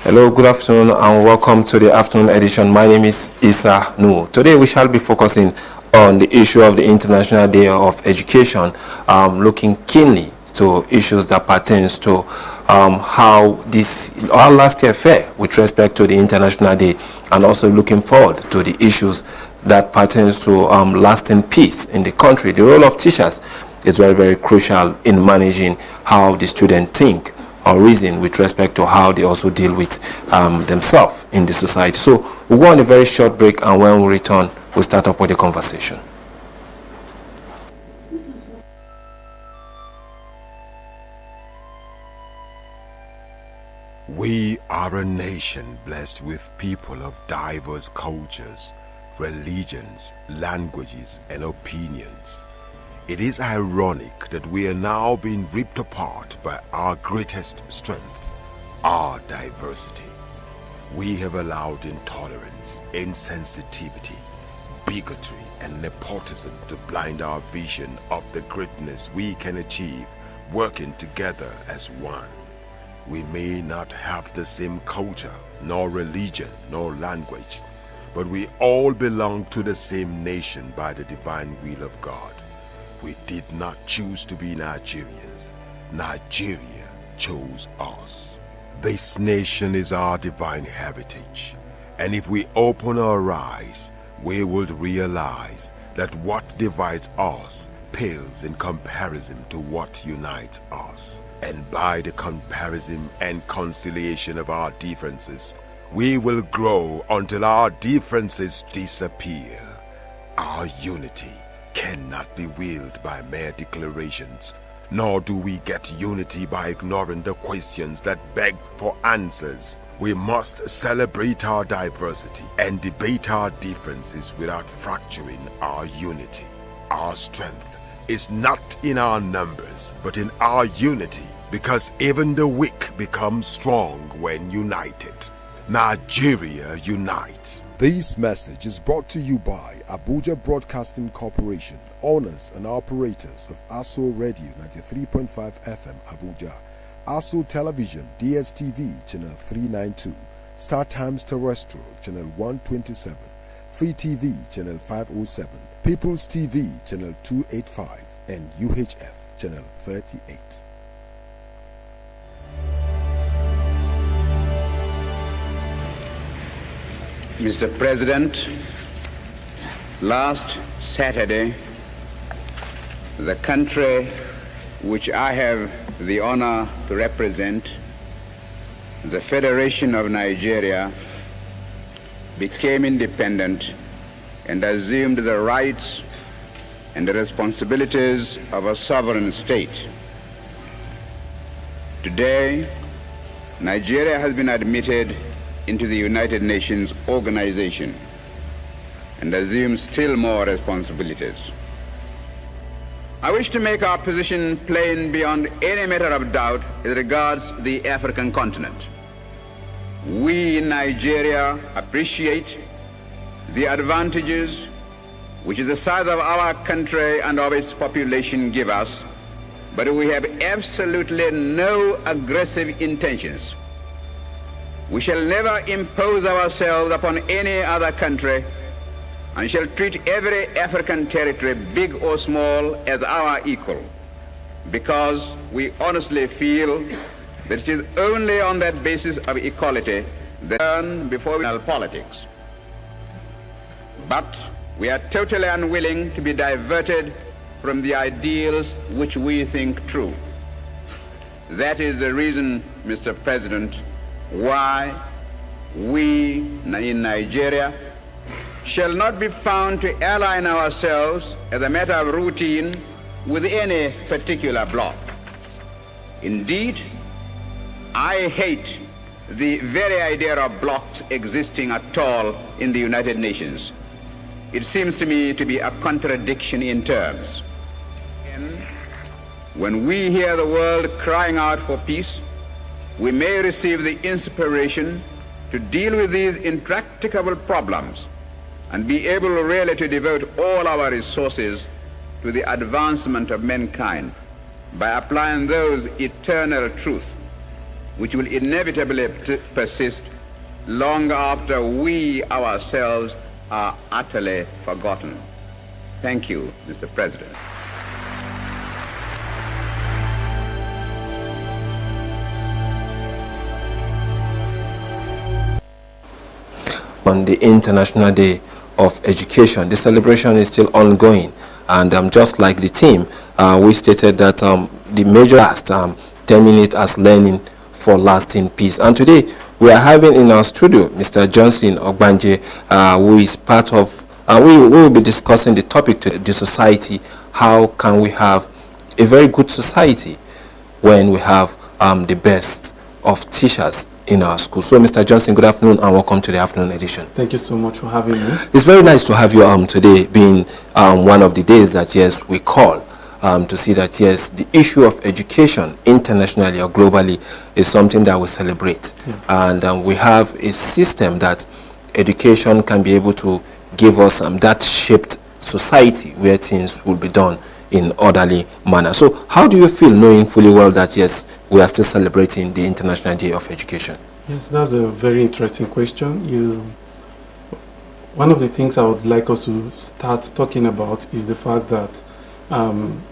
Hello, good afternoon and welcome to the afternoon edition. My name is Isa Nu. Today we shall be focusing on the issue of the International Day of Education, looking keenly to issues that pertains to how our last year fared with respect to the International Day, and also looking forward to the issues that pertains to lasting peace in the country. The role of teachers is very, very crucial in managing how the students think or reason with respect to how they also deal with themselves in the society. So we'll go on a very short break, and when we return, we'll start up with the conversation. We are a nation blessed with people of diverse cultures, religions, languages, and opinions. It is ironic that we are now being ripped apart by our greatest strength, our diversity. We have allowed intolerance, insensitivity, bigotry, and nepotism to blind our vision of the greatness we can achieve working together as one. We may not have the same culture, nor religion, nor language, but we all belong to the same nation by the divine will of God. We did not choose to be Nigerians. Nigeria chose us. This nation is our divine heritage, and if we open our eyes, we would realize that what divides us pales in comparison to what unites us. And by the comparison and conciliation of our differences, we will grow until our differences disappear. Our unity cannot be willed by mere declarations, nor do we get unity by ignoring the questions that beg for answers. We must celebrate our diversity and debate our differences without fracturing our unity. Our strength is not in our numbers, but in our unity, because even the weak become strong when united. Nigeria unite. This message is brought to you by Abuja Broadcasting Corporation, owners and operators of Aso Radio 93.5 FM Abuja, Aso Television DSTV Channel 392, Star Times Terrestrial Channel 127, Free TV Channel 507, People's TV Channel 285, and UHF Channel 38. Mr. President, last Saturday, the country which I have the honor to represent, the Federation of Nigeria, became independent and assumed the rights and the responsibilities of a sovereign state. Today, Nigeria has been admitted into the United Nations organization and assumes still more responsibilities. I wish to make our position plain beyond any matter of doubt as regards the African continent. We in Nigeria appreciate the advantages which the size of our country and of its population give us, but we have absolutely no aggressive intentions. We shall never impose ourselves upon any other country and shall treat every African territory, big or small, as our equal, because we honestly feel that it is only on that basis of equality that we turn before politics. But we are totally unwilling to be diverted from the ideals which we think true. That is the reason, Mr. President, why we in Nigeria shall not be found to align ourselves as a matter of routine with any particular bloc. Indeed, I hate the very idea of blocs existing at all in the United Nations. It seems to me to be a contradiction in terms. When we hear the world crying out for peace, we may receive the inspiration to deal with these intractable problems and be able really to devote all our resources to the advancement of mankind by applying those eternal truths which will inevitably persist long after we ourselves are utterly forgotten. Thank you, Mr. President. On the International Day of Education, the celebration is still ongoing, and just like the team, we stated that the major last term it as learning for lasting peace. And today we are having in our studio Mr. Johnson Ogbanje, who is part of we will be discussing the topic to the society. How can we have a very good society when we have the best of teachers in our school? So, Mr. Johnson, good afternoon and welcome to the afternoon edition. Thank you so much for having me. It's very nice to have you today, being one of the days that, yes, we call to see that, yes, the issue of education internationally or globally is something that we celebrate. Yeah. And we have a system that education can be able to give us that shaped society where things will be done in orderly manner. So how do you feel knowing fully well that, yes, we are still celebrating the International Day of Education? Yes, that's a very interesting question. One of the things I would like us to start talking about is the fact that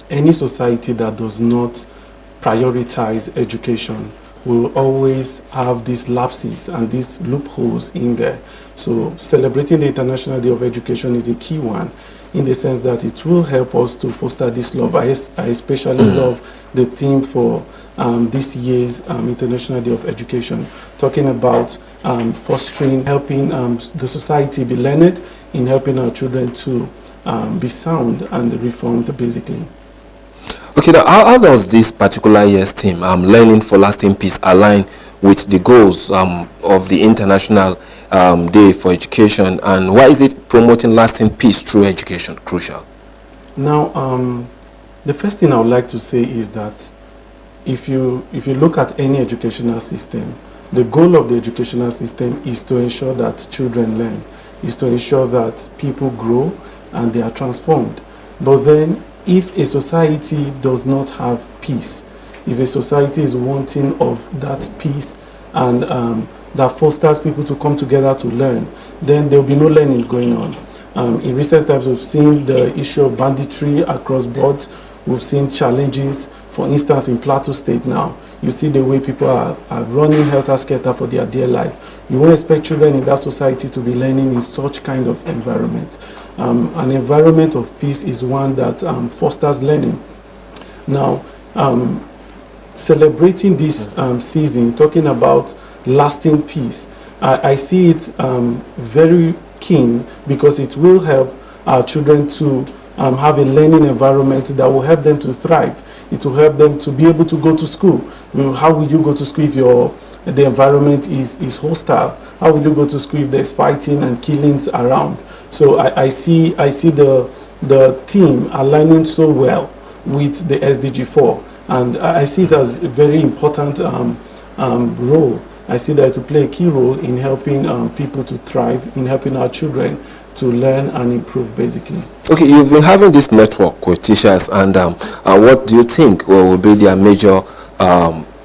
any society that does not prioritize education will always have these lapses and these loopholes in there. So celebrating the International Day of Education is a key one, in the sense that it will help us to foster this love. I especially love the theme for this year's International Day of Education, talking about fostering, helping the society be learned, in helping our children to be sound and reformed, basically. Okay, now how does this particular year's theme, Learning for Lasting Peace, align with the goals of the International Day for Education, and why is it promoting lasting peace through education crucial? Now, the first thing I would like to say is that if you look at any educational system, the goal of the educational system is to ensure that children learn, is to ensure that people grow and they are transformed. But then, if a society does not have peace, if a society is wanting of that peace and that fosters people to come together to learn, then there will be no learning going on. In recent times, we've seen the issue of banditry across boards. We've seen challenges. For instance, in Plateau State now, you see the way people are running helter-skelter for their dear life. You won't expect children in that society to be learning in such kind of environment. An environment of peace is one that fosters learning. Now, celebrating this season, talking about lasting peace, I see it very keen, because it will help our children to have a learning environment that will help them to thrive. It will help them to be able to go to school. How will you go to school if the environment is hostile? How will you go to school if there's fighting and killings around? So I see the team aligning so well with the SDG 4, and I see it as a very important role. I see that to play a key role in helping people to thrive, in helping our children to learn and improve, basically. Okay, you've been having this network with teachers, and what do you think will be their major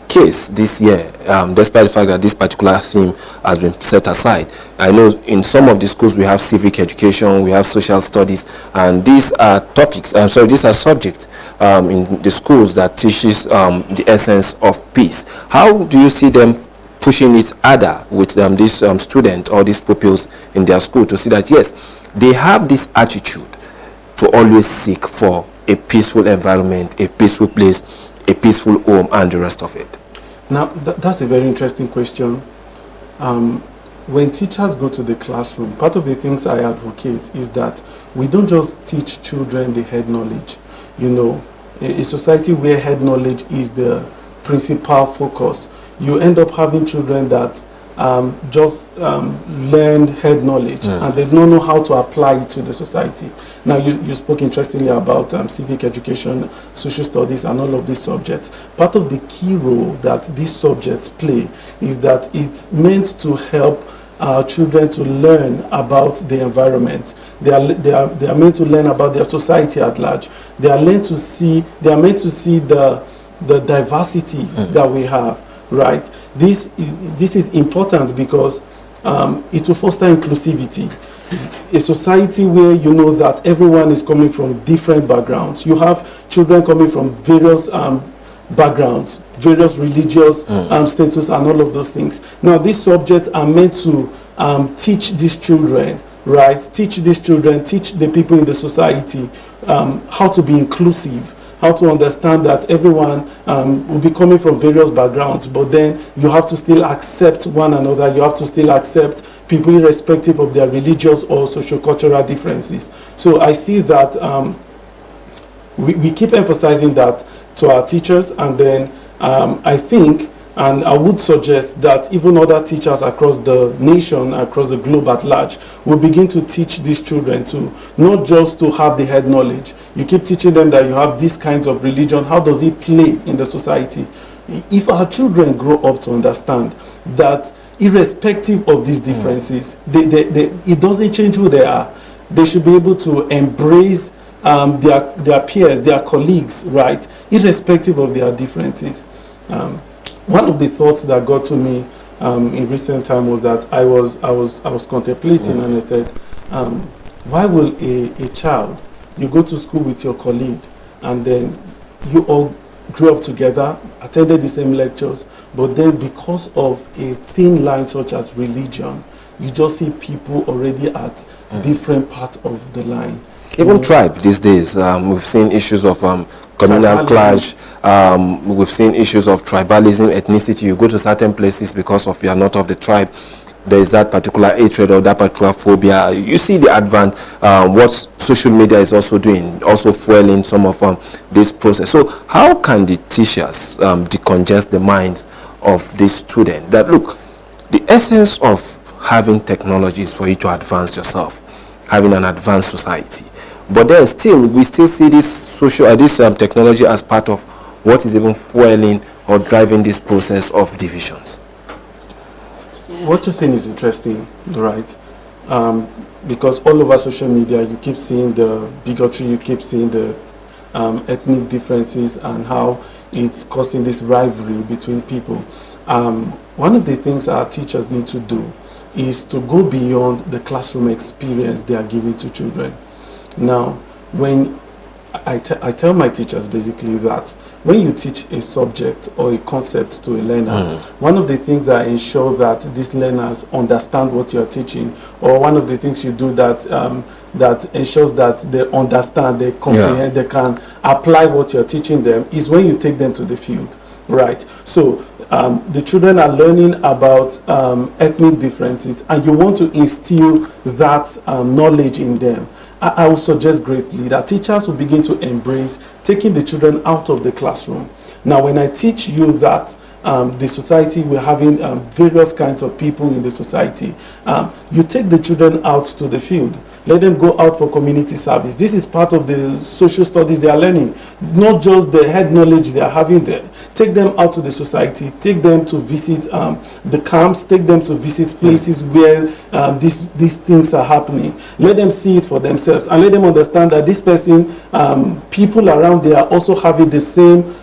case this year, despite the fact that this particular theme has been set aside? I know in some of the schools we have civic education, we have social studies, and these are topics, these are subjects in the schools that teaches the essence of peace. How do you see them pushing it harder with these students or these pupils in their school to see that, yes, they have this attitude to always seek for a peaceful environment, a peaceful place, a peaceful home, and the rest of it? Now, that's a very interesting question. When teachers go to the classroom, part of the things I advocate is that we don't just teach children the head knowledge. You know, a society where head knowledge is the principal focus, you end up having children that just learn head knowledge and they don't know how to apply it to the society. Now, you spoke interestingly about civic education, social studies, and all of these subjects. Part of the key role that these subjects play is that it's meant to help children to learn about the environment. They are meant to learn about their society at large. They are meant to see the diversities that we have. right? This is important because it will foster inclusivity. A society where you know that everyone is coming from different backgrounds. You have children coming from various backgrounds, various religious status, and all of those things. Now, these subjects are meant to teach these children, right? Teach these children, teach the people in the society how to be inclusive, how to understand that everyone will be coming from various backgrounds, but then you have to still accept one another. You have to still accept people irrespective of their religious or socio-cultural differences. So I see that we keep emphasizing that to our teachers, and then I think, and I would suggest that even other teachers across the nation, across the globe at large, will begin to teach these children to not just to have the head knowledge. You keep teaching them that you have these kinds of religion. How does it play in the society? If our children grow up to understand that irrespective of these differences, it doesn't change who they are. They should be able to embrace their peers, their colleagues, right, irrespective of their differences. One of the thoughts that got to me in recent time was that I was contemplating, and I said, why will a child, you go to school with your colleague, and then you all grew up together, attended the same lectures, but then because of a thin line such as religion, you just see people already at different parts of the line. Even tribe these days, we've seen issues of communal clash. We've seen issues of tribalism, ethnicity. You go to certain places because of you are not of the tribe. There is that particular hatred or that particular phobia. You see the advance, what social media is also doing, also fueling some of this process. So how can the teachers decongest the minds of these students that, look, the essence of having technology is for you to advance yourself, having an advanced society. But then we still see this technology as part of what is even fueling or driving this process of divisions. What you're saying is interesting, right? Because all over social media, you keep seeing the bigotry, you keep seeing the ethnic differences and how it's causing this rivalry between people. One of the things our teachers need to do is to go beyond the classroom experience they are giving to children. Now, when I tell my teachers basically that when you teach a subject or a concept to a learner, one of the things that ensure that these learners understand what you are teaching, or one of the things you do that that ensures that they understand, they comprehend, they can apply what you are teaching them, is when you take them to the field, right? So the children are learning about ethnic differences, and you want to instill that knowledge in them. I would suggest greatly that teachers will begin to embrace taking the children out of the classroom. Now, when I teach you that the society, we're having various kinds of people in the society, you take the children out to the field. Let them go out for community service. This is part of the social studies they are learning, not just the head knowledge they are having there. Take them out to the society, take them to visit the camps, take them to visit places where these things are happening. Let them see it for themselves, and let them understand that this person, people around there are also having the same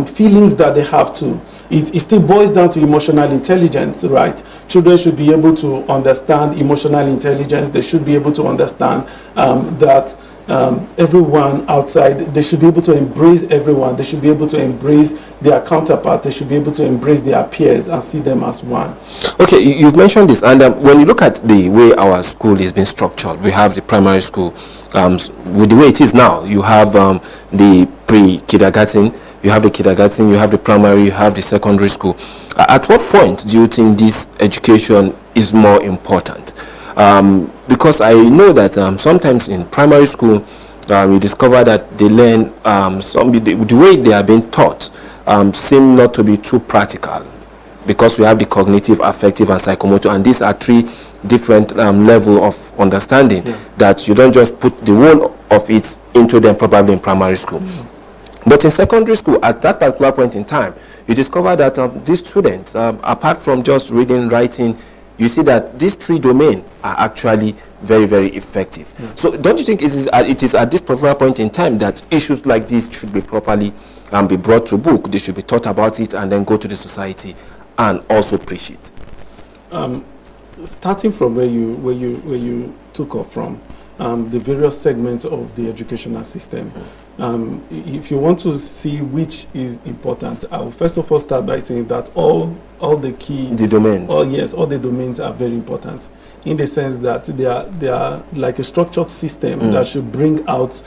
feelings that they have too. It still boils down to emotional intelligence, right? Children should be able to understand emotional intelligence. They should be able to understand that everyone outside, they should be able to embrace everyone. They should be able to embrace their counterpart. They should be able to embrace their peers and see them as one. Okay, you've mentioned this, and when you look at the way our school is being structured, we have the primary school, with the way it is now, you have the pre-kindergarten, you have the kindergarten, you have the primary, you have the secondary school. At what point do you think this education is more important? Because I know that sometimes in primary school, we discover that they learn, the way they are being taught seem not to be too practical, because we have the cognitive, affective, and psychomotor, and these are three different levels of understanding that you don't just put the whole of it into them probably in primary school. But in secondary school, at that particular point in time, you discover that these students, apart from just reading, writing, you see that these three domains are actually very, very effective. So don't you think it is at this particular point in time that issues like this should be properly be brought to book? They should be taught about it and then go to the society and also preach it? Starting from where you took off from, the various segments of the educational system. If you want to see which is important, I will first of all start by saying that all the key domains. All the domains are very important, in the sense that they are like a structured system that should bring out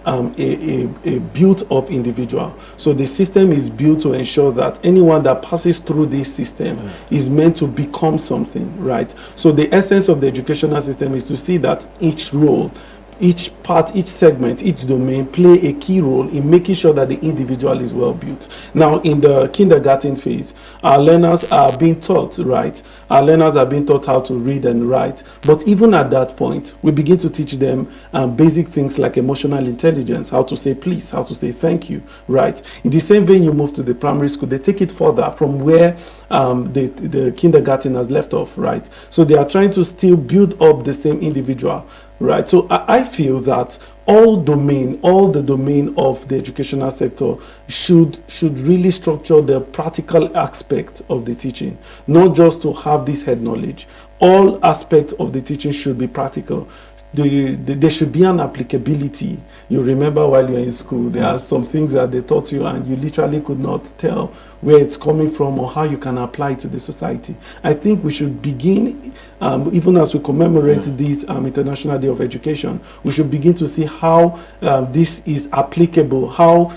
a built-up individual. So the system is built to ensure that anyone that passes through this system is meant to become something, right? So the essence of the educational system is to see that each role, each part, each segment, each domain play a key role in making sure that the individual is well built. Now, in the kindergarten phase, our learners are being taught, right? Our learners are being taught how to read and write. But even at that point, we begin to teach them basic things like emotional intelligence, how to say please, how to say thank you, right? In the same vein, you move to the primary school, they take it further from where the kindergarten has left off, right? So they are trying to still build up the same individual, right? So I feel that all the domain of the educational sector should really structure the practical aspect of the teaching, not just to have this head knowledge. All aspects of the teaching should be practical. There should be an applicability. You remember while you're in school, there are some things that they taught you and you literally could not tell where it's coming from or how you can apply it to the society. I think we should begin, even as we commemorate this International Day of Education, we should begin to see how this is applicable. How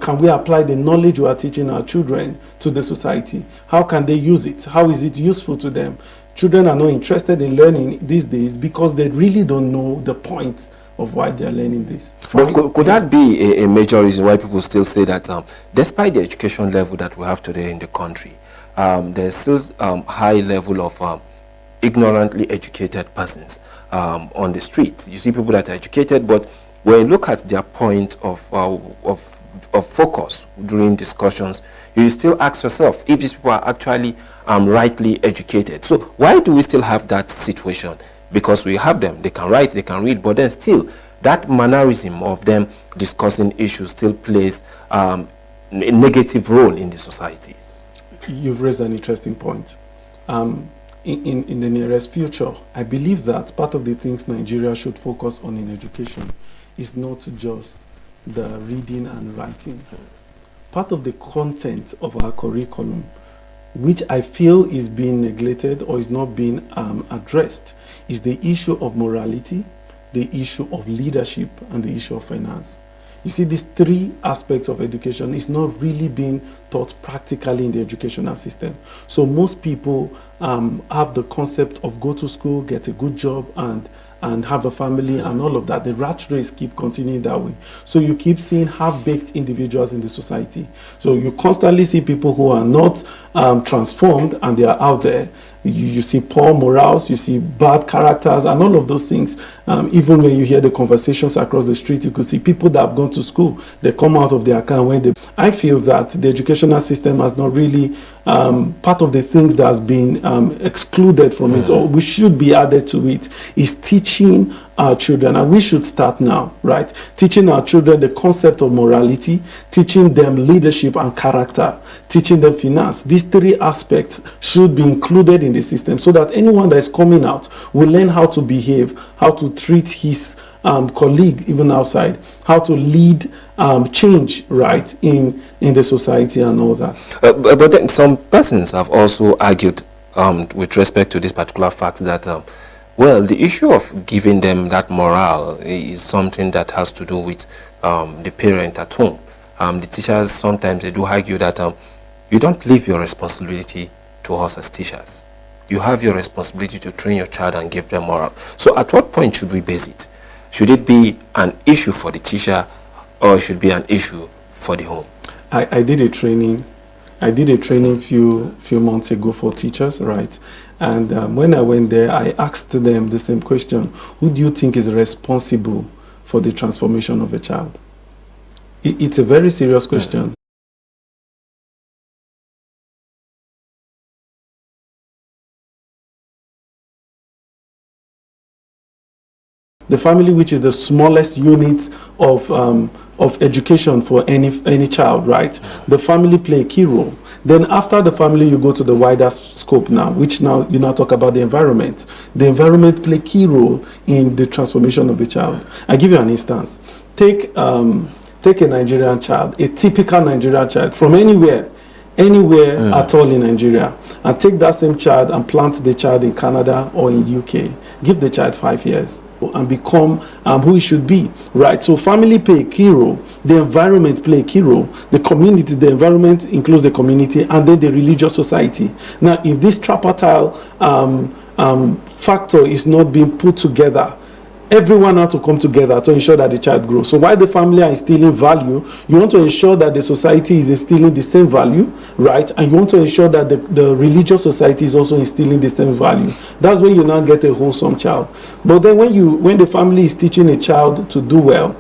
can we apply the knowledge we are teaching our children to the society? How can they use it? How is it useful to them? Children are not interested in learning these days because they really don't know the point of why they are learning this. But could that be a major reason why people still say that despite the education level that we have today in the country, there's still high level of ignorantly educated persons on the street? You see people that are educated, but when you look at their point of focus during discussions, you still ask yourself if these people are actually rightly educated. So why do we still have that situation? Because we have them, they can write, they can read, but then still that mannerism of them discussing issues still plays a negative role in the society. You've raised an interesting point. In the nearest future, I believe that part of the things Nigeria should focus on in education is not just the reading and writing. Part of the content of our curriculum, which I feel is being neglected or is not being addressed, is the issue of morality, the issue of leadership, and the issue of finance. You see, these three aspects of education is not really being taught practically in the educational system. So most people have the concept of go to school, get a good job, and have a family and all of that. The rat race keep continuing that way. So you keep seeing half-baked individuals in the society. So you constantly see people who are not transformed and they are out there. You see poor morals, you see bad characters and all of those things. Even when you hear the conversations across the street, you could see people that have gone to school, they come out of their account when they... I feel that the educational system has not really part of the things that has been excluded from it, or we should be added to it, is teaching our children, and we should start now, right? Teaching our children the concept of morality, teaching them leadership and character, teaching them finance. These three aspects should be included in the system so that anyone that is coming out will learn how to behave, how to treat his colleague even outside, how to lead change, right, in the society and all that. But then some persons have also argued with respect to this particular fact that well, the issue of giving them that morale is something that has to do with the parent at home. The teachers, sometimes they do argue that you don't leave your responsibility to us as teachers. You have your responsibility to train your child and give them morale. So at what point should we base it? Should it be an issue for the teacher, or it should be an issue for the home? I did a training few months ago for teachers, right? And when I went there, I asked them the same question: who do you think is responsible for the transformation of a child? It's a very serious question. The family, which is the smallest unit of of education for any child, right? The family play a key role. Then after the family, you go to the wider scope now, which now you now talk about the environment. The environment play a key role in the transformation of a child. I give you an instance. Take a Nigerian child, a typical Nigerian child from anywhere at all in Nigeria, and take that same child and plant the child in Canada or in UK. Give the child 5 years and become who he should be, right? So family play a key role, the environment play a key role, the community, the environment includes the community, and then the religious society. Now, if this tripartite factor is not being put together, everyone has to come together to ensure that the child grows. So while the family are instilling value, you want to ensure that the society is instilling the same value, right? And you want to ensure that the religious society is also instilling the same value. That's when you now get a wholesome child. But then when the family is teaching a child to do well,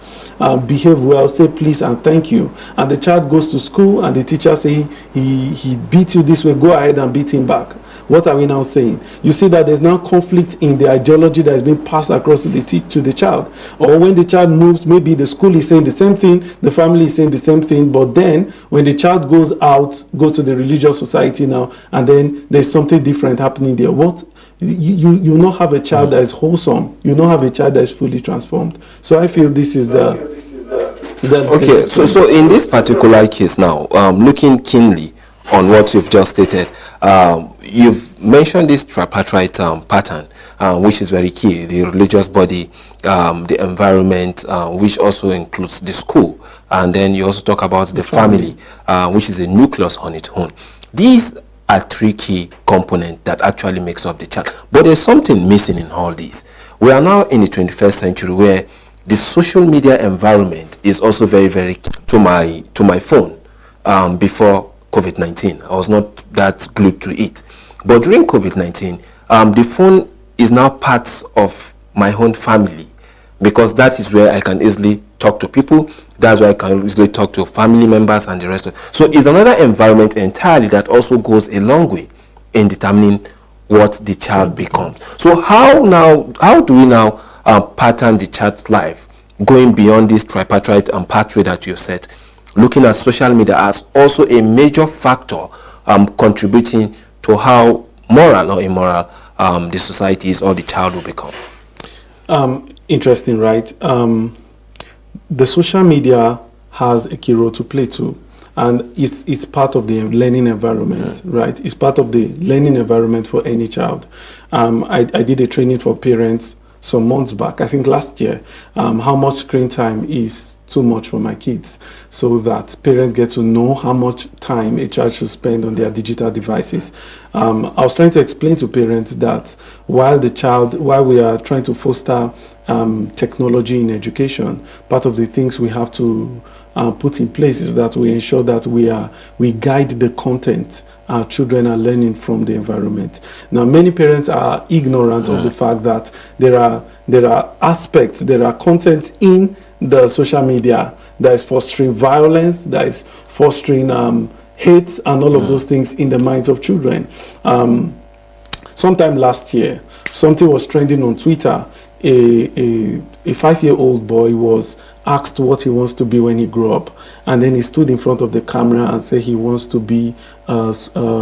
behave well, say please and thank you, and the child goes to school and the teacher say he beat you this way, go ahead and beat him back. What are we now saying? You see that there's now conflict in the ideology that is being passed across to the child. Or when the child moves, maybe the school is saying the same thing, the family is saying the same thing, but then when the child goes out, go to the religious society now, and then there's something different happening there. What? You not have a child that is wholesome. You not have a child that is fully transformed. So I feel this is Okay, so in this particular case now, looking keenly on what you've just stated, you've mentioned this tripartite pattern, which is very key: the religious body, the environment, which also includes the school, and then you also talk about the family, which is a nucleus on its own. These are three key components that actually makes up the child. But there's something missing in all these. We are now in the 21st century where the social media environment is also very, very key to my phone. Before COVID-19, I was not that glued to it. But during COVID-19, the phone is now part of my own family, because that is where I can easily talk to people. That's where I can easily talk to family members and the rest of it. So it's another environment entirely that also goes a long way in determining what the child becomes. So how do we now pattern the child's life, going beyond this tripartite pathway that you set, looking at social media as also a major factor contributing to how moral or immoral the society is or the child will become? Interesting, right? The social media has a key role to play too, and it's part of the learning environment, right? It's part of the learning environment for any child. I did a training for parents some months back, I think last year, how much screen time is too much for my kids, so that parents get to know how much time a child should spend on their digital devices. I was trying to explain to parents that while we are trying to foster technology in education, part of the things we have to put in place is that we ensure that we guide the content our children are learning from the environment. Now, many parents are ignorant of the fact that there are aspects, there are content in the social media that is fostering violence, that is fostering hate and all of those things in the minds of children. Sometime last year, something was trending on Twitter. A 5-year-old boy was asked what he wants to be when he grew up, and then he stood in front of the camera and said he wants to be a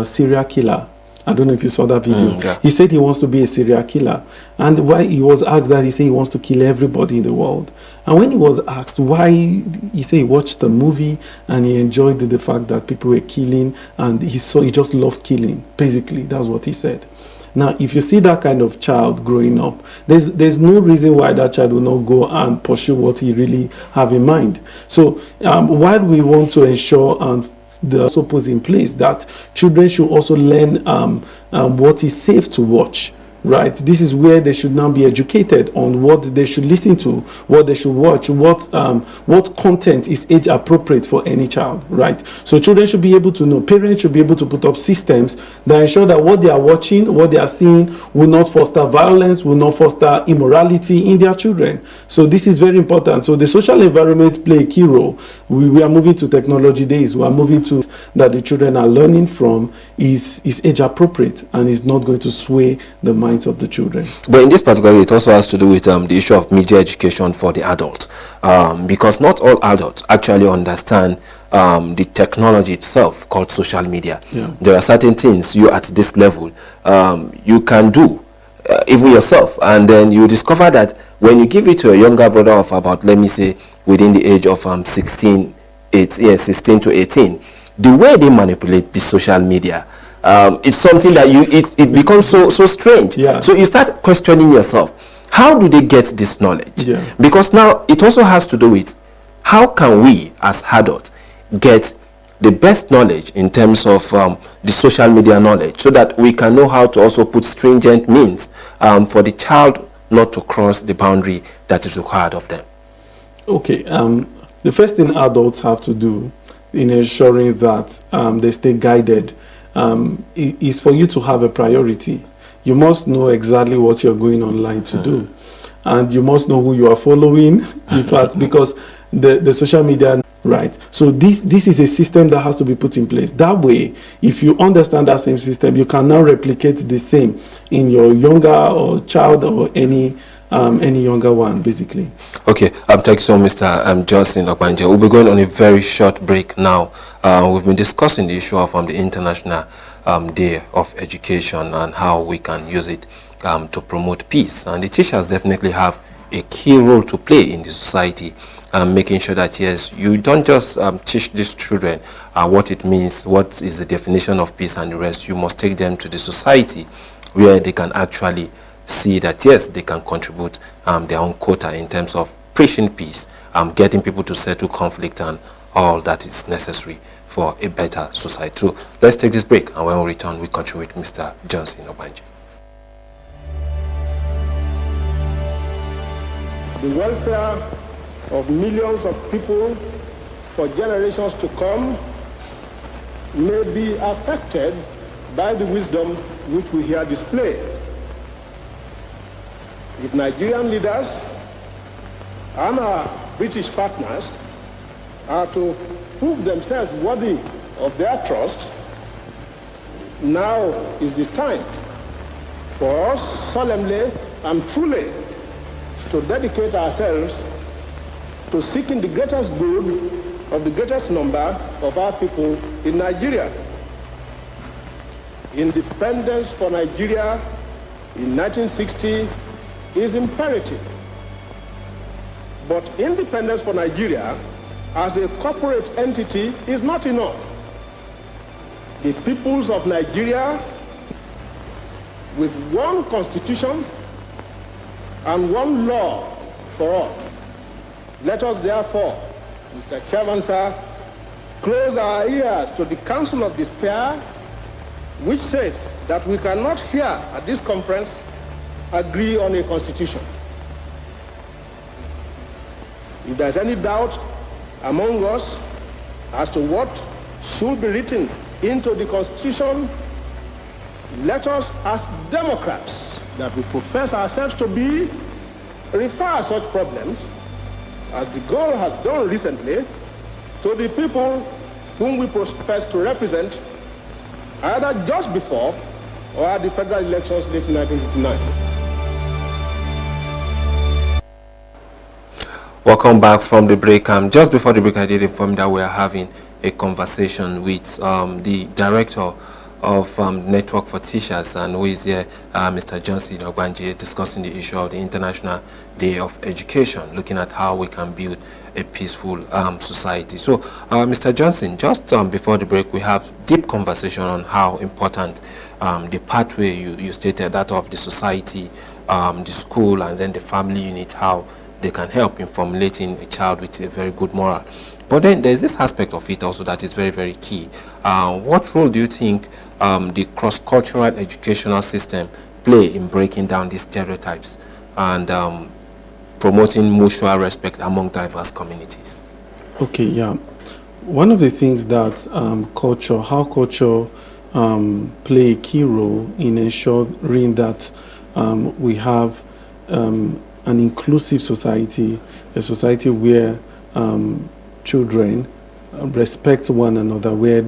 serial killer. I don't know if you saw that video. Yeah. He said he wants to be a serial killer, and why he was asked that, he said he wants to kill everybody in the world. And when he was asked why, he said he watched the movie and he enjoyed the fact that people were killing, and he just loved killing. Basically, that's what he said. Now, if you see that kind of child growing up, there's no reason why that child will not go and pursue what he really have in mind. So while we want to ensure the also puts in place that children should also learn what is safe to watch, right? This is where they should now be educated on what they should listen to, what they should watch, what content is age appropriate for any child, right? So children should be able to know, parents should be able to put up systems that ensure that what they are watching, what they are seeing will not foster violence, will not foster immorality in their children. So this is very important. So the social environment play a key role. We are moving to technology days. We are moving to that the children are learning from is age appropriate and is not going to sway the mind minds of the children. But in this particular, it also has to do with the issue of media education for the adult, because not all adults actually understand the technology itself called social media. Yeah. There are certain things you at this level you can do, even yourself, and then you discover that when you give it to a younger brother of about, let me say, within the age of 16 to 18, the way they manipulate the social media, it's something that it becomes so strange. Yeah. So you start questioning yourself, how do they get this knowledge? Yeah. Because now it also has to do with how can we as adults get the best knowledge in terms of the social media knowledge, so that we can know how to also put stringent means for the child not to cross the boundary that is required of them. Okay, the first thing adults have to do in ensuring that they stay guided is for you to have a priority. You must know exactly what you're going online to do, and you must know who you are following, in fact, because the social media, right? So this is a system that has to be put in place. That way, if you understand that same system, you can now replicate the same in your younger or child or any younger one, basically. Okay, thank you so much, Mr. Johnson Ogbanje. We'll be going on a very short break now. We've been discussing the issue of the International Day of Education and how we can use it to promote peace. And the teachers definitely have a key role to play in the society, making sure that, yes, you don't just teach these children what it means, what is the definition of peace and the rest. You must take them to the society where they can actually see that, yes, they can contribute their own quota in terms of preaching peace, getting people to settle conflict and all that is necessary for a better society. So let's take this break, and when we return, we continue with Mr. Johnson Ogbanje. The welfare of millions of people for generations to come may be affected by the wisdom which we here display. If Nigerian leaders and our British partners are to prove themselves worthy of their trust, now is the time for us solemnly and truly to dedicate ourselves to seeking the greatest good of the greatest number of our people in Nigeria. Independence for Nigeria in 1960 is imperative. But independence for Nigeria as a corporate entity is not enough. The peoples of Nigeria, with one constitution and one law for all. Let us therefore, Mr. Chairman, sir, close our ears to the counsel of despair, which says that we cannot here at this conference agree on a constitution. If there's any doubt among us as to what should be written into the constitution, let us, as Democrats that we profess ourselves to be, refer such problems, as the Gaulle has done recently, to the people whom we profess to represent, either just before or at the federal elections late in 1959. Welcome back from the break. Just before the break, I did inform that we are having a conversation with the director of Network for Teachers, and who is here, Mr. Johnson Ogbanje, discussing the issue of the International Day of Education, looking at how we can build a peaceful society. So, Mr. Johnson, just before the break, we have deep conversation on how important the pathway you stated, that of the society, the school, and then the family unit, how they can help in formulating a child with a very good moral. But then there's this aspect of it also that is very, very key. What role do you think the cross-cultural educational system play in breaking down these stereotypes and promoting mutual respect among diverse communities? Okay, yeah. One of the things that how culture play a key role in ensuring that we have an inclusive society, a society where children respect one another, where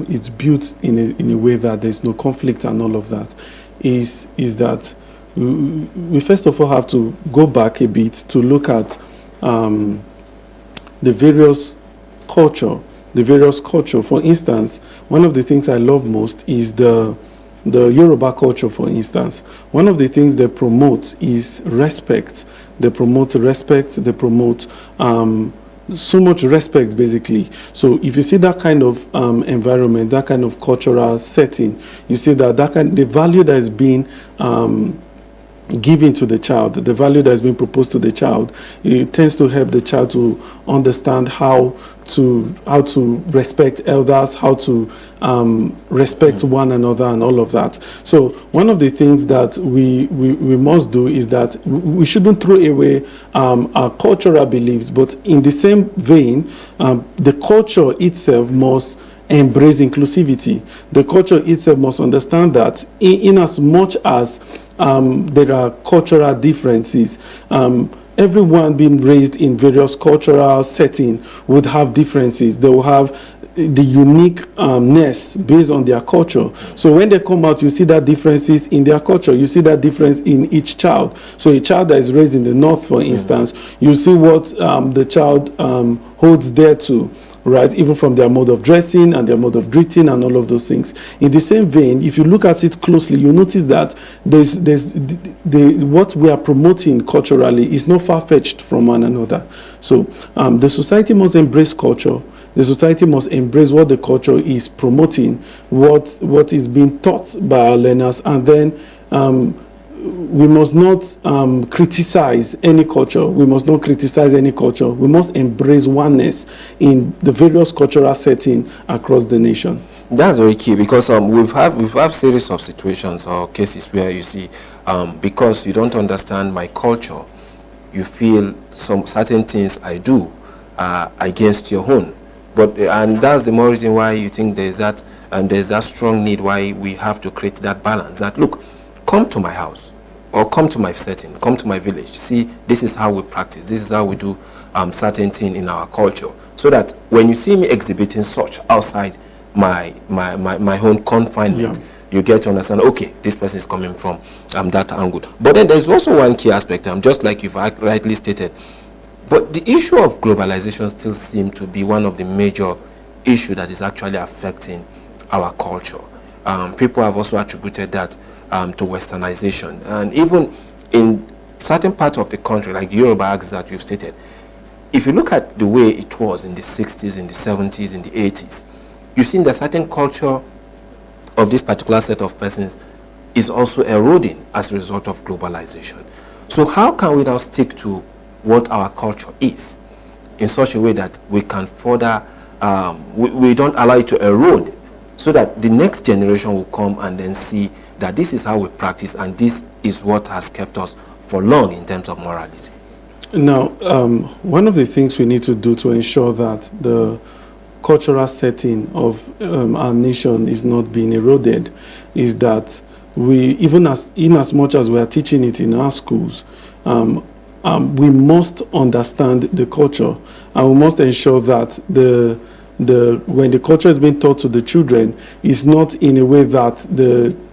it's built in a way that there's no conflict and all of that, is that we first of all have to go back a bit to look at the various culture. For instance, one of the things I love most is the Yoruba culture, for instance. One of the things they promote is respect. They promote so much respect, basically. So if you see that kind of environment, that kind of cultural setting, you see that the value that is being given to the child, the value that has been proposed to the child, it tends to help the child to understand how to respect elders, how to respect one another, and all of that. So one of the things that we must do is that we shouldn't throw away our cultural beliefs, but in the same vein, the culture itself must embrace inclusivity. The culture itself must understand that in as much as there are cultural differences, everyone being raised in various cultural settings would have differences. They will have the uniqueness based on their culture. So when they come out, you see that differences in their culture. You see that difference in each child. So a child that is raised in the north, for instance, you see what the child holds dear to, right? Even from their mode of dressing and their mode of greeting and all of those things. In the same vein, if you look at it closely, you notice that what we are promoting culturally is not far-fetched from one another. So the society must embrace culture. The society must embrace what the culture is promoting, what is being taught by our learners, and then we must not criticize any culture. We must not criticize any culture. We must embrace oneness in the various cultural settings across the nation. That's very key, because we've have series of situations or cases where you see because you don't understand my culture, you feel some certain things I do are against your own. And that's the more reason why you think there's that strong need why we have to create that balance. That look, come to my house, or come to my setting, come to my village. See, this is how we practice. This is how we do certain things in our culture. So that when you see me exhibiting such outside my own confinement, you get to understand, okay, this person is coming from that angle. But then there's also one key aspect, just like you've rightly stated. But the issue of globalization still seems to be one of the major issues that is actually affecting our culture. People have also attributed that to westernization. And even in certain parts of the country, like the Yoruba axis that you've stated, if you look at the way it was in the 60s, in the 70s, in the 80s, you've seen that certain culture of this particular set of persons is also eroding as a result of globalization. So how can we now stick to what our culture is in such a way that we can further, we don't allow it to erode, so that the next generation will come and then see that this is how we practice and this is what has kept us for long in terms of morality? Now, one of the things we need to do to ensure that the cultural setting of our nation is not being eroded is that we, in as much as we are teaching it in our schools, we must understand the culture, and we must ensure that when the culture is being taught to the children, is not in a way that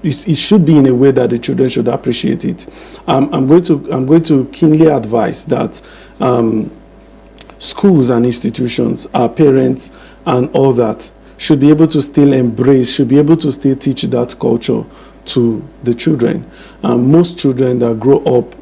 it should be in a way that the children should appreciate it. I'm going to keenly advise that schools and institutions, our parents and all that, should be able to still embrace, should be able to still teach that culture to the children. Most children that grow up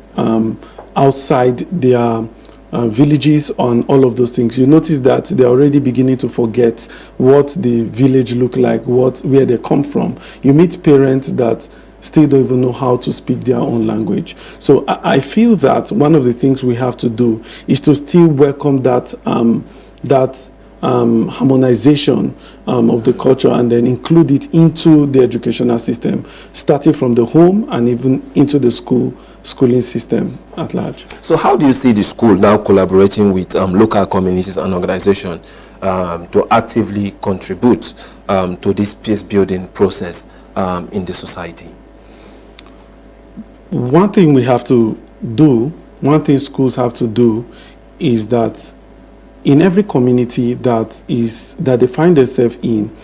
outside their villages on all of those things, you notice that they're already beginning to forget what the village look like, where they come from. You meet parents that still don't even know how to speak their own language. So I feel that one of the things we have to do is to still welcome that harmonization of the culture, and then include it into the educational system, starting from the home and even into the schooling system at large. So how do you see the school now collaborating with local communities and organizations to actively contribute to this peace building process in the society? One thing we have to do, one thing schools have to do, is that in every community that they find themselves in,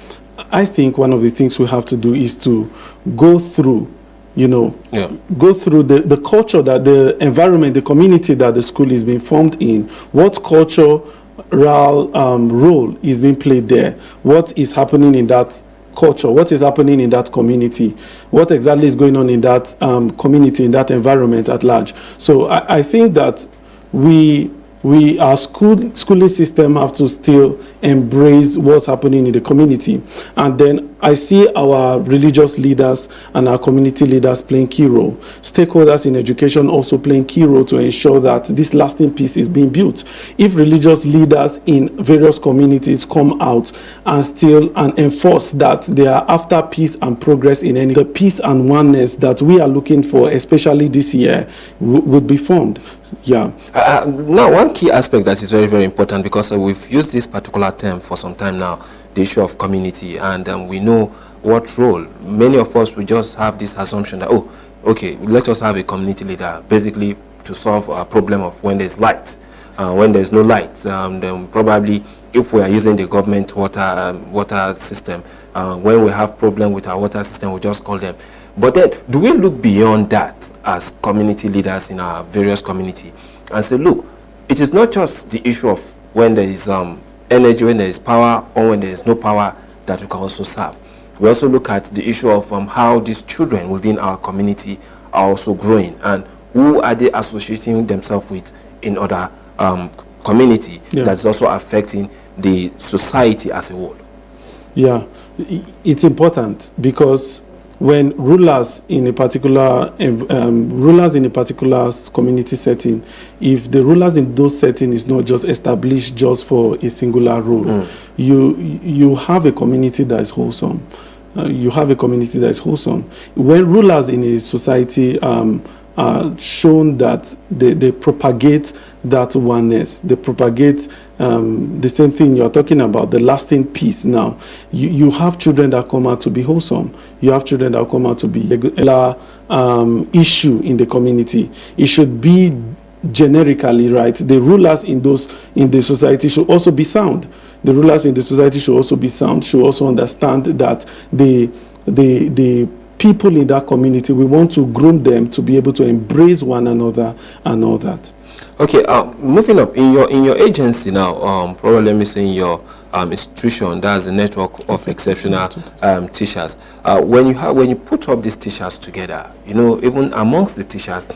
I think one of the things we have to do is to go through go through the culture, that the environment, the community that the school is being formed in, what cultural role is being played there, what is happening in that culture, what is happening in that community, what exactly is going on in that community, in that environment at large. So I think that our schooling system have to still embrace what's happening in the community. And then I see our religious leaders and our community leaders playing key role. Stakeholders in education also playing key role to ensure that this lasting peace is being built. If religious leaders in various communities come out and enforce that they are after peace and progress in the peace and oneness that we are looking for, especially this year, would be formed. Yeah. Now, one key aspect that is very, very important, because we've used this particular term for some time now, the issue of community, and we know what role. Many of us, we just have this assumption that, oh, okay, let us have a community leader, basically to solve a problem of when there's light. When there's no light, then probably if we are using the government water system, when we have problem with our water system, we just call them. But then, do we look beyond that as community leaders in our various community and say, look, it is not just the issue of when there is energy, when there is power, or when there is no power that we can also serve. We also look at the issue of how these children within our community are also growing, and who are they associating themselves with in other community that's also affecting the society as a whole. Yeah, it's important, because when rulers in a particular community setting, if the rulers in those settings is not just established just for a singular role, you have a community that is wholesome. You have a community that is wholesome. When rulers in a society shown that they propagate that oneness, they propagate the same thing you're talking about, the lasting peace. Now, you have children that come out to be wholesome. You have children that come out to be a issue in the community. It should be generically right. The rulers in the society should also be sound. The rulers in the society should also be sound, should also understand that the people in that community, we want to groom them to be able to embrace one another and all that. Okay, moving up in your agency now, probably let me say in your institution, that's a network of exceptional teachers. When you put up these teachers together, even amongst the teachers,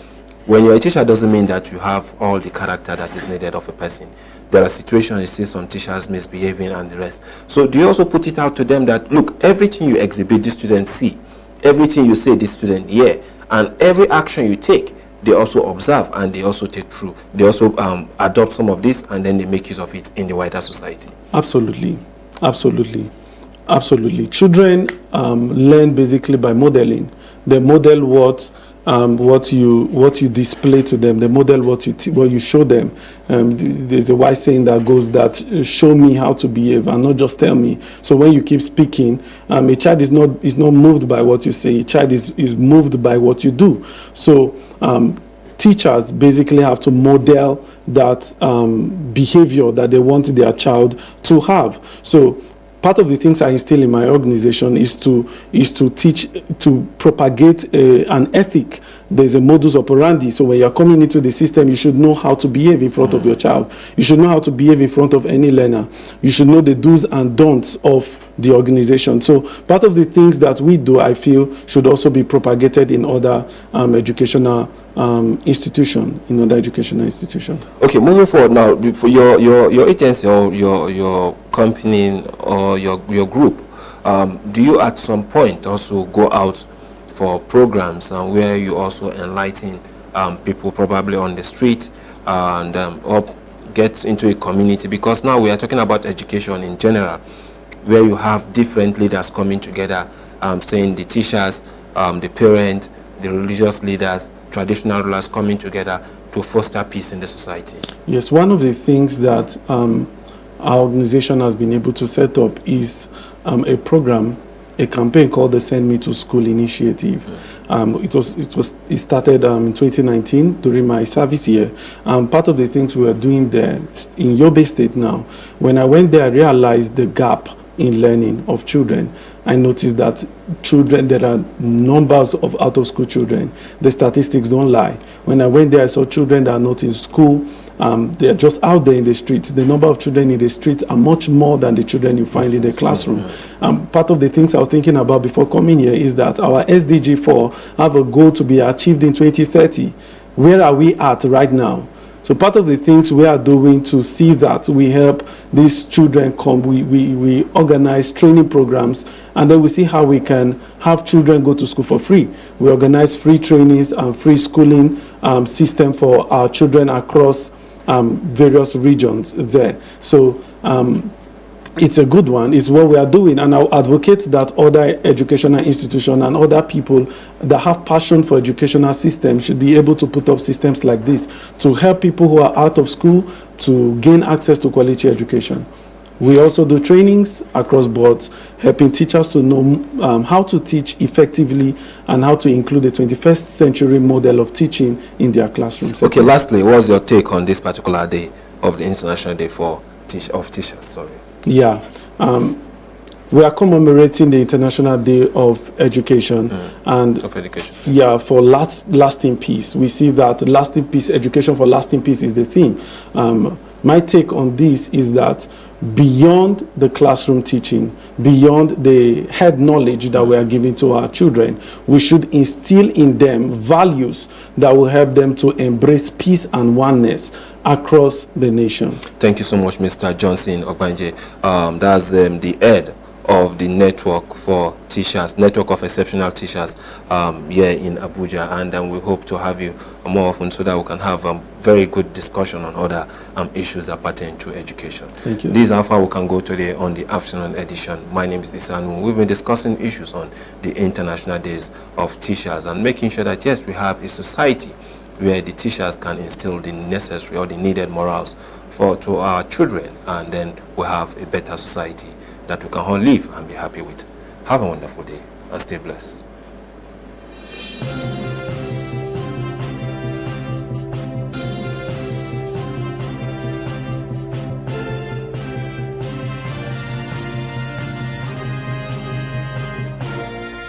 when you're a teacher, doesn't mean that you have all the character that is needed of a person. There are situations you see some teachers misbehaving and the rest. So do you also put it out to them that, look, everything you exhibit, the students see. Everything you say, this student hear, and every action you take, they also observe and they also take through. They also adopt some of this, and then they make use of it in the wider society. Absolutely, absolutely, absolutely. Children learn basically by modeling. They model what you display to them. They model what you show them. There's a wise saying that goes that show me how to behave and not just tell me. So when you keep speaking, a child is not moved by what you say. A child is moved by what you do. So teachers basically have to model that behavior that they want their child to have. So part of the things I instill in my organization is to teach, to propagate an ethic. There's a modus operandi. So when you're coming into the system, you should know how to behave in front of your child. You should know how to behave in front of any learner. You should know the do's and don'ts of the organization. So part of the things that we do, I feel, should also be propagated in other educational institution. Okay, moving forward now, for your agency or your company or your group, do you at some point also go out for programs where you also enlighten people probably on the street and or get into a community? Because now we are talking about education in general, where you have different leaders coming together, saying the teachers, the parents, the religious leaders, traditional rulers coming together to foster peace in the society. Yes, one of the things that our organization has been able to set up is a campaign called the Send Me to School initiative. It started in 2019 during my service year. Part of the things we are doing there in Yobe State now, when I went there, I realized the gap in learning of children. I noticed that there are numbers of out-of-school children. The statistics don't lie. When I went there, I saw children that are not in school. They're just out there in the streets. The number of children in the streets are much more than the children you find in the classroom. Part of the things I was thinking about before coming here is that our SDG 4 have a goal to be achieved in 2030. Where are we at right now? So part of the things we are doing to see that we help these children come, we organize training programs, and then we see how we can have children go to school for free. We organize free trainings and free schooling system for our children across various regions there. So it's a good one. It's what we are doing, and I'll advocate that other educational institutions and other people that have passion for educational systems should be able to put up systems like this to help people who are out of school to gain access to quality education. We also do trainings across boards, helping teachers to know how to teach effectively and how to include the 21st century model of teaching in their classrooms. Okay, lastly, what's your take on this particular day of the International Day of Teachers? Sorry. Yeah, we are commemorating the International Day of Education, yeah, for lasting peace. We see that lasting peace, education for lasting peace, is the theme. My take on this is that beyond the classroom teaching, beyond the head knowledge that we are giving to our children, we should instill in them values that will help them to embrace peace and oneness across the nation. Thank you so much, Mr. Johnson Ogbanje. That's the head of the network for teachers, network of exceptional teachers here in Abuja, and we hope to have you more often so that we can have a very good discussion on other issues that pertain to education. Thank you. This is how far we can go today on the afternoon edition. My name is Isanu. We've been discussing issues on the International Days of Teachers and making sure that, yes, we have a society where the teachers can instill the necessary or the needed morals to our children, and then we have a better society that we can all live and be happy with. Have a wonderful day and stay blessed.